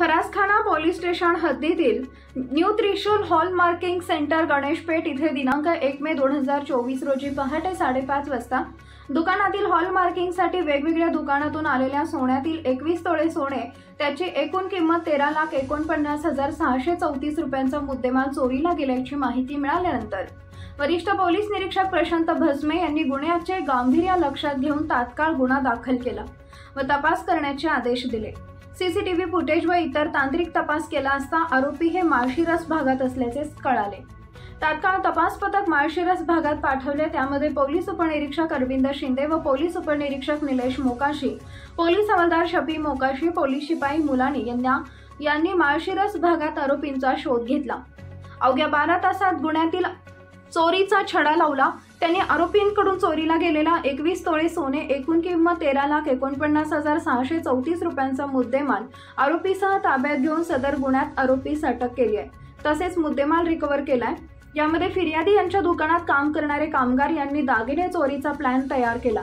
फरासखाना police station हद्दीतील new त्रिशूल hallmarking centre Ganeshpeth इथे दिनांक 1 मे 2024 रोजी पहाटे 5:30 वाजता दुकानातील हॉलमार्किंगसाठी वेगवेगळ्या दुकानातून आलेल्या सोन्यातील 21 तोळे सोने त्याची एकूण किंमत 13,49,634 रुपयांचा मुद्देमाल चोरीला गेल्याची माहिती मिळाल्यानंतर वरिष्ठ पोलीस निरीक्षक प्रशांत भस्मे यांनी गुन्ह्याचे गांभीर्य लक्षात घेऊन तात्काळ गुन्हा दाखल केला व तपास करण्याचे आदेश दिले। सीसीटीव्ही फुटेज व इतर तांत्रिक तपास केला असता आरोपी हे माळशिरस भागात असल्याचे कळाले। तात्काळ तपास पथक माळशिरस भागात पाठवले। त्यामध्ये पोलीस उपनिरीक्षक अरविंद शिंदे व पोलीस उपनिरीक्षक निलेश मोकाशी, पोलीस हवालदार शफी मोकाशी, पोलीस शिपाई मुलानी यांनी माळशिरस भागात आरोपींचा शोध घेतला। अवघ्या 12 तासात गुन्ह्यातील चोरीचा छडा लावला। त्यांनी आरोपींकडून चोरीला गेलेला 21 तोळे सोने एकूण किंमत 13,49,634 रुपयांचा मुद्देमाल आरोपीसह ताब्यात घेऊन सदर गुन्ह्यात आरोपीस अटक केली आहे। तसेच मुद्देमाल रिकव्हर केलाय। यामध्ये फिर्यादी यांच्या दुकानात काम करणारे कामगार यांनी दागिने चोरीचा प्लॅन तयार केला।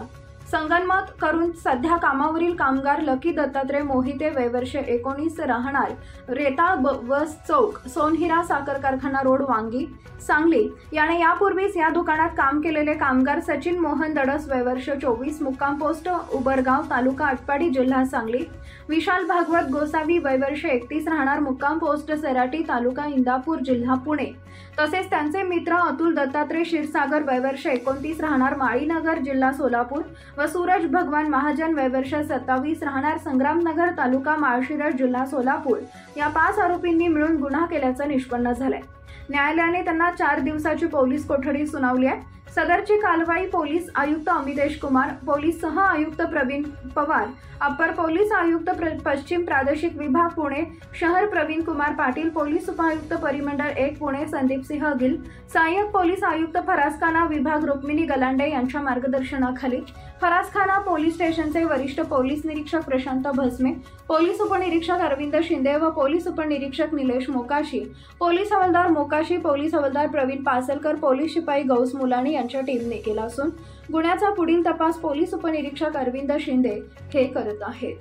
संगनमत करून सध्या कामावरील कामगार लकी दत्तात्रय मोहिते वय वर्ष 19 राहणार रेताळ बस चौक सोनहिरा साखर कारखाना रोड वांगी सांगली याने यापूर्वीच या दुकानात काम केलेले कामगार सचिन मोहन दडस वय वर्ष 24 मुक्काम पोस्ट उबरगाव तालुका आटपाडी जिल्हा सांगली, विशाल भागवत गोसावी वय वर्ष 31 राहणार मुक्काम पोस्ट सराटी तालुका इंदापूर जिल्हा पुणे, तसेच त्यांचे मित्र अतुल दत्तात्रय क्षीरसागर वय वर्ष 29 राहणार माळीनगर जिल्हा सोलापूर व सूरज भगवान महाजन वय वर्ष 27 राहणार संग्रामनगर तालुका माळशिरस जिल्हा सोलापूर या 5 आरोपींनी मिळून गुन्हा केल्याचे निष्पन्न झाले। न्यायालयाने त्यांना 4 दिवसाची पोलीस कोठडी सुनावली आहे। सदरची कारवाई पोलीस आयुक्त अमितेश कुमार, पोलीस सह आयुक्त प्रवीण पवार, अपर पोलीस आयुक्त पश्चिम प्रादेशिक विभाग पुणे शहर प्रवीण कुमार पाटील, पोलीस उपायुक्त परिमंडळ 1 पुणे संदीप सिंह गिल, सहाय्यक पोलीस आयुक्त फरासखाना विभाग रुक्मिणी गलांडे यांच्या मार्गदर्शनाखाली फरासखाना पोलीस स्टेशनचे वरिष्ठ पोलीस निरीक्षक प्रशांत भस्मे, पोलीस उपनिरीक्षक अरविंद शिंदे व पोलीस उपनिरीक्षक निलेश मोकाशी, पोलीस हवालदार मोकाशी, पोलीस हवालदार प्रवीण पासलकर, पोलीस शिपाई गौस मुलानी यांच्या टीमने केला असून गुन्ह्याचा पुढील तपास पोलीस उपनिरीक्षक अरविंद शिंदे हे करत आहेत।